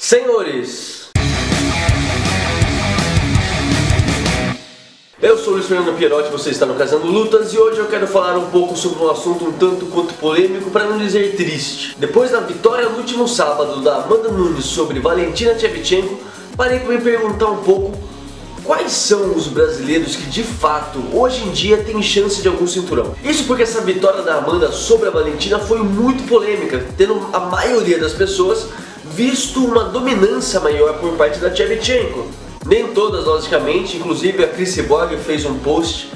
Senhores, eu sou o Luiz Fernando Pierotti, você está no Casando Lutas e hoje eu quero falar um pouco sobre um assunto um tanto quanto polêmico, para não dizer triste. Depois da vitória no último sábado da Amanda Nunes sobre Valentina Shevchenko, parei para me perguntar um pouco quais são os brasileiros que de fato hoje em dia têm chance de algum cinturão. Isso porque essa vitória da Amanda sobre a Valentina foi muito polêmica, tendo a maioria das pessoas visto uma dominância maior por parte da Shevchenko. Nem todas, logicamente, inclusive a Cris Cyborg fez um post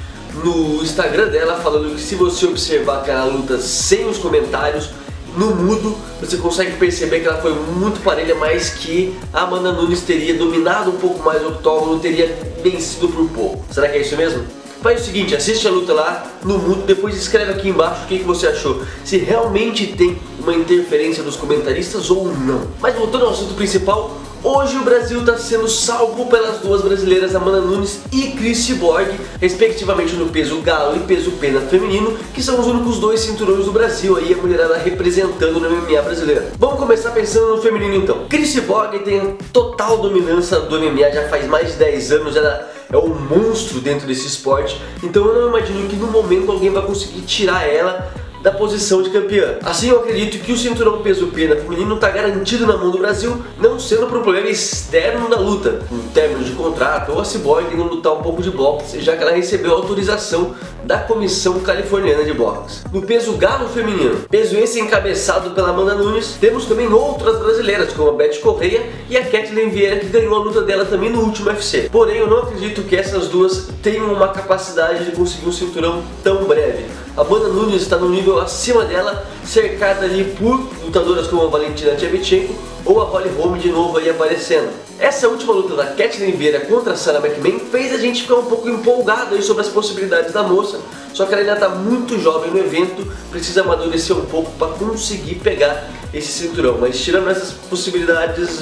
no Instagram dela falando que se você observar aquela luta sem os comentários, no mudo, você consegue perceber que ela foi muito parelha, mas que a Amanda Nunes teria dominado um pouco mais o octógono, teria vencido por pouco. Será que é isso mesmo? Faz o seguinte, assiste a luta lá no mudo, depois escreve aqui embaixo o que você achou. Se realmente tem uma interferência dos comentaristas ou não. Mas voltando ao assunto principal, hoje o Brasil está sendo salvo pelas duas brasileiras Amanda Nunes e Cris Cyborg, respectivamente no peso galo e peso pena feminino, que são os únicos dois cinturões do Brasil, aí a mulherada representando no MMA brasileiro. Vamos começar pensando no feminino então. Cris Cyborg tem total dominância do MMA já faz mais de 10 anos, ela é um monstro dentro desse esporte, então eu não imagino que no momento alguém vai conseguir tirar ela da posição de campeã. Assim, eu acredito que o cinturão peso pena feminino está garantido na mão do Brasil, não sendo por um problema externo da luta, um término de contrato ou a Cyborg não lutar um pouco de boxe, já que ela recebeu autorização da Comissão Californiana de Boxe. No peso galo feminino, peso esse encabeçado pela Amanda Nunes, temos também outras brasileiras, como a Beth Correia e a Ketlen Vieira, que ganhou a luta dela também no último UFC. Porém, eu não acredito que essas duas tenham uma capacidade de conseguir um cinturão tão breve. A Amanda Nunes está no nível acima dela, cercada ali por lutadoras como a Valentina Shevchenko ou a Holly Holm de novo aí aparecendo. Essa última luta da Ketlen Vieira contra a Sara McMann fez a gente ficar um pouco empolgado aí sobre as possibilidades da moça, só que ela ainda está muito jovem no evento, precisa amadurecer um pouco para conseguir pegar esse cinturão, mas tirando essas possibilidades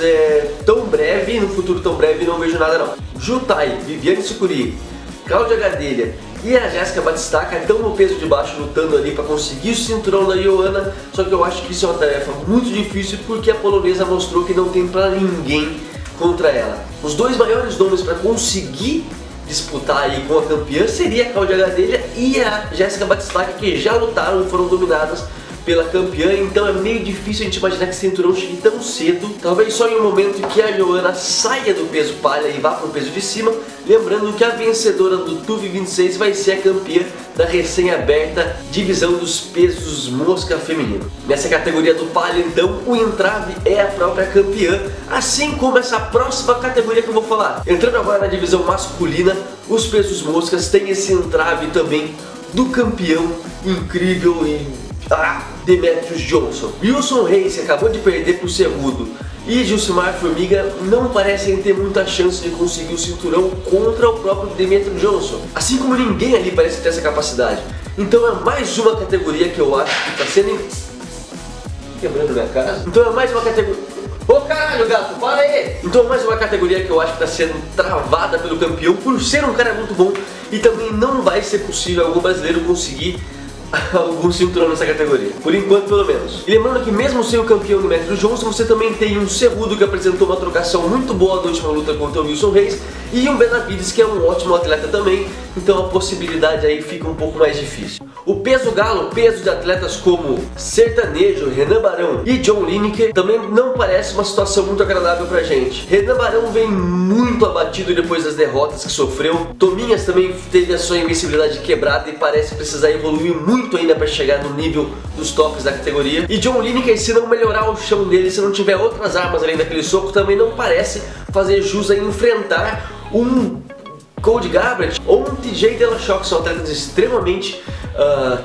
tão breve, no futuro tão breve, não vejo nada não. Ju Tai, Viviane Sucuri, Cláudia Gadelha e a Jéssica Batistaca estão no peso de baixo lutando ali para conseguir o cinturão da Joanna, só que eu acho que isso é uma tarefa muito difícil porque a polonesa mostrou que não tem pra ninguém contra ela. Os dois maiores nomes para conseguir disputar aí com a campeã seria a Cláudia Gadelha e a Jéssica Batistaca, que já lutaram e foram dominadas pela campeã, então é meio difícil a gente imaginar que esse cinturão chegue tão cedo. Talvez só em um momento que a Joanna saia do peso palha e vá para o peso de cima, lembrando que a vencedora do TUF 26 vai ser a campeã da recém-aberta divisão dos pesos mosca feminino. Nessa categoria do palha, então, o entrave é a própria campeã, assim como essa próxima categoria que eu vou falar. Entrando agora na divisão masculina, os pesos moscas têm esse entrave também do campeão incrível e Demetrius Johnson. Wilson Reis, que acabou de perder pro Cerrudo, e Gilcimar Formiga não parecem ter muita chance de conseguir o cinturão contra o próprio Demetrius Johnson, assim como ninguém ali parece ter essa capacidade. Então é mais uma categoria que eu acho que está sendo quebrando minha casa. Então é mais uma categoria. Ô caralho, gato, para aí! Então é mais uma categoria que eu acho que está sendo travada pelo campeão por ser um cara muito bom, e também não vai ser possível algum brasileiro conseguir algum cinturão nessa categoria, por enquanto pelo menos. E lembrando que mesmo sem o campeão Demetrius Johnson, você também tem um Cerrudo que apresentou uma trocação muito boa na última luta contra o Wilson Reis, e um Benavides que é um ótimo atleta também, então a possibilidade aí fica um pouco mais difícil. O peso galo, peso de atletas como Sertanejo, Renan Barão e John Lineker, também não parece uma situação muito agradável pra gente. Renan Barão vem muito abatido depois das derrotas que sofreu. Tominhas também teve a sua invencibilidade quebrada e parece precisar evoluir muito ainda para chegar no nível dos tops da categoria. E John Lineker, se não melhorar o chão dele, se não tiver outras armas além daquele soco, também não parece fazer jus a enfrentar um Cody Garbrandt ou um TJ Dillashaw, que são atletas extremamente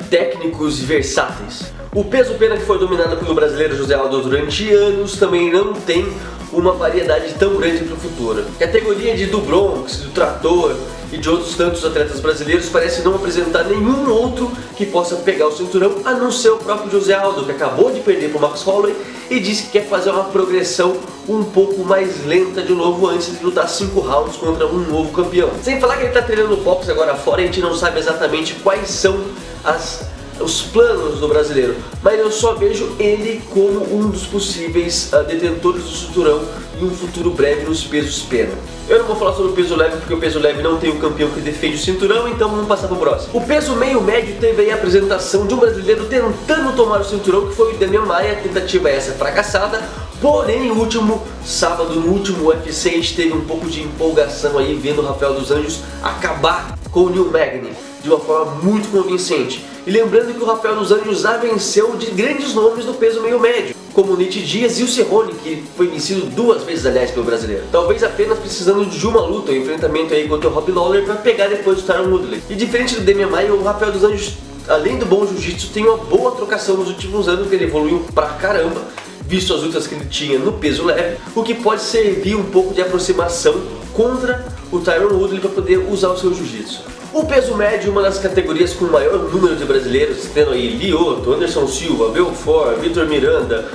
técnicos e versáteis. O peso pena, que foi dominado pelo brasileiro José Aldo durante anos, também não tem uma variedade tão grande para o futuro. A categoria do Bronx, do Trator e de outros tantos atletas brasileiros parece não apresentar nenhum outro que possa pegar o cinturão, a não ser o próprio José Aldo, que acabou de perder para o Max Holloway e disse que quer fazer uma progressão um pouco mais lenta de novo antes de lutar 5 rounds contra um novo campeão. Sem falar que ele está treinando boxe agora fora, a gente não sabe exatamente quais são as os planos do brasileiro, mas eu só vejo ele como um dos possíveis detentores do cinturão em um futuro breve nos pesos pena. Eu não vou falar sobre o peso leve porque o peso leve não tem um campeão que defende o cinturão, então vamos passar para o próximo. O peso meio médio teve aí a apresentação de um brasileiro tentando tomar o cinturão, que foi o Demian Maia, tentativa essa fracassada. Porém, no último sábado, no último UFC, a gente teve um pouco de empolgação aí vendo o Rafael dos Anjos acabar com o Neil Magny de uma forma muito convincente. E lembrando que o Rafael dos Anjos já venceu de grandes nomes do peso meio médio, como o Nate Diaz e o Cerrone, que foi vencido 2 vezes, aliás, pelo brasileiro. Talvez apenas precisando de uma luta, um enfrentamento aí contra o Robbie Lawler para pegar depois o Tyron Woodley. E diferente do Demian Maia, o Rafael dos Anjos, além do bom jiu-jitsu, tem uma boa trocação nos últimos anos, que ele evoluiu pra caramba, visto as lutas que ele tinha no peso leve, o que pode servir um pouco de aproximação contra o Tyron Woodley para poder usar o seu jiu-jitsu. O peso médio, uma das categorias com o maior número de brasileiros, tendo aí Lyoto, Anderson Silva, Belfort, Vitor Miranda,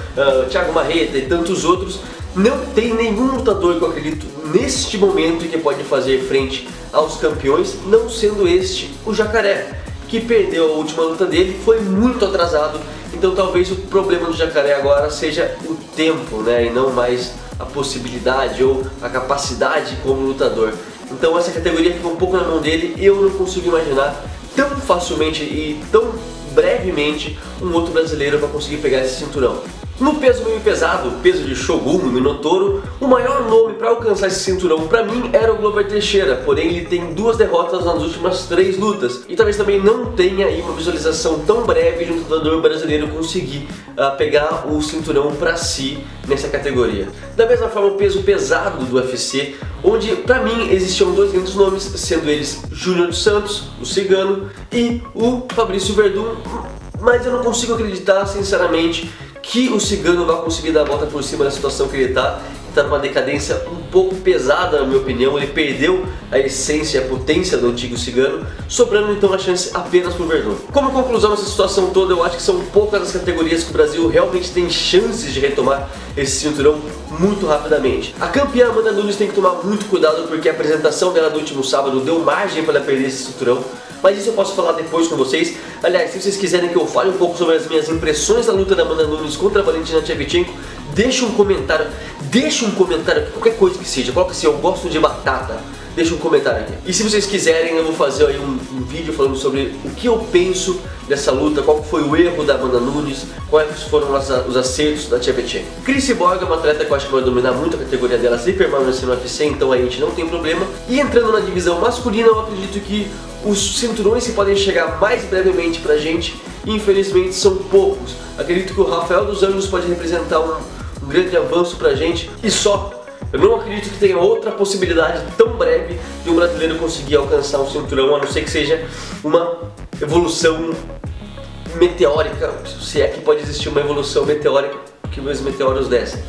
Thiago Marreta e tantos outros, não tem nenhum lutador que eu acredito neste momento que pode fazer frente aos campeões, não sendo este o Jacaré, que perdeu a última luta dele, foi muito atrasado, então talvez o problema do Jacaré agora seja o tempo, né, e não mais a possibilidade ou a capacidade como lutador. Então essa categoria fica um pouco na mão dele e eu não consigo imaginar tão facilmente e tão brevemente um outro brasileiro para conseguir pegar esse cinturão. No peso meio pesado, peso de Shogun, Minotauro, o maior nome para alcançar esse cinturão para mim era o Glover Teixeira, porém ele tem 2 derrotas nas últimas 3 lutas e talvez também não tenha aí uma visualização tão breve de um lutador brasileiro conseguir pegar o cinturão para si nessa categoria. Da mesma forma, o peso pesado do UFC, onde para mim existiam 2 grandes nomes, sendo eles Júnior dos Santos, o Cigano, e o Fabrício Verdun, mas eu não consigo acreditar sinceramente que o Cigano vai conseguir dar a volta por cima da situação que ele está numa decadência um pouco pesada, na minha opinião. Ele perdeu a essência e a potência do antigo Cigano, sobrando então a chance apenas para o Verdun. Como conclusão dessa situação toda, eu acho que são poucas as categorias que o Brasil realmente tem chances de retomar esse cinturão muito rapidamente. A campeã Amanda Nunes tem que tomar muito cuidado porque a apresentação dela do último sábado deu margem para ela perder esse cinturão. Mas isso eu posso falar depois com vocês. Aliás, se vocês quiserem que eu fale um pouco sobre as minhas impressões da luta da Amanda Nunes contra a Valentina Shevchenko, deixa um comentário, qualquer coisa que seja, coloca assim, eu gosto de batata, deixa um comentário aqui. E se vocês quiserem, eu vou fazer aí um vídeo falando sobre o que eu penso dessa luta, qual foi o erro da Amanda Nunes, quais foram os acertos da Shevchenko. Cris Borg é uma atleta que eu acho que vai dominar muito a categoria dela se permanecer no UFC, então aí a gente não tem problema. E entrando na divisão masculina, eu acredito que os cinturões que podem chegar mais brevemente pra gente, infelizmente, são poucos. Acredito que o Rafael dos Anjos pode representar um grande avanço pra gente e só. Eu não acredito que tenha outra possibilidade tão breve de um brasileiro conseguir alcançar um cinturão, a não ser que seja uma evolução meteórica, se é que pode existir uma evolução meteórica que os meteoros descem.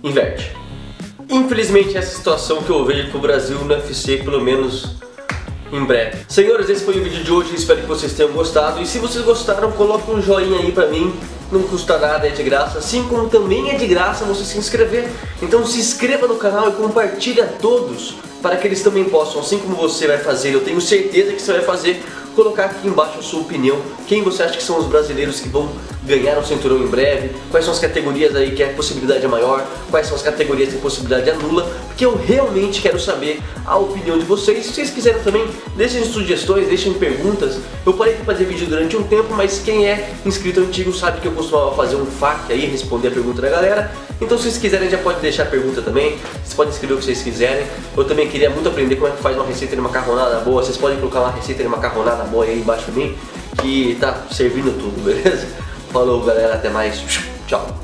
Inverte. Infelizmente, essa situação que eu vejo pro Brasil no UFC, pelo menos em breve. Senhores, esse foi o vídeo de hoje, espero que vocês tenham gostado. E se vocês gostaram, coloque um joinha aí pra mim, não custa nada, é de graça. Assim como também é de graça você se inscrever. Então se inscreva no canal e compartilhe a todos, para que eles também possam, assim como você vai fazer, eu tenho certeza que você vai fazer, colocar aqui embaixo a sua opinião. Quem você acha que são os brasileiros que vão ganhar um cinturão em breve? Quais são as categorias aí que a possibilidade é maior? Quais são as categorias que a possibilidade é nula? Porque eu realmente quero saber a opinião de vocês. Se vocês quiserem também, deixem sugestões, deixem perguntas. Eu parei de fazer vídeo durante um tempo, mas quem é inscrito antigo sabe que eu costumava fazer um FAQ aí, responder a pergunta da galera. Então se vocês quiserem já pode deixar a pergunta também. Vocês podem escrever o que vocês quiserem. Eu também queria muito aprender como é que faz uma receita de macarronada boa. Vocês podem colocar uma receita de macarronada boa aí embaixo de mim, que tá servindo tudo, beleza? Falou galera, até mais, tchau!